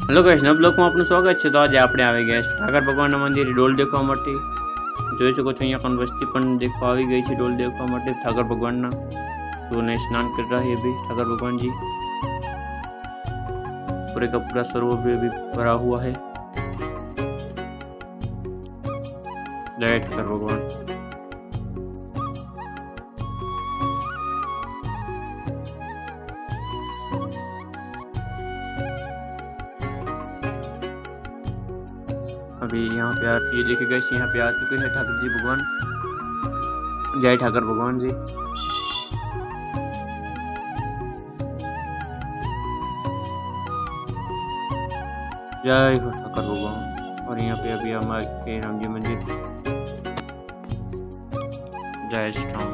Hello guys, नव blog में आपનું સ્વાગત છે। તો આજે આપણે આવી ગયા છે ઠાકર ભગવાનના મંદિરે ડોલ દેખવા માટે। જોઈ શકો છો અહીંયા પણ વસ્તી પણ દેખવા આવી ગઈ છે डोल देखवा માટે ઠાકર ભગવાનના। तो उन्हें स्नान कर रहा है अभी ठाकर भगवान जी। पूरे का पूरा सरोवर भी अभी भरा हुआ है। जय ठाकर भगवान। अभी यहाँ पे ये देखिए गाइस, यहाँ पे आ चुके हैं ठाकुर जी भगवान। जय ठाकर भगवान जी। जय हो ठाकर भगवान। और यहाँ पे अभी हमारे राम जी मंदिर। जय श्री राम।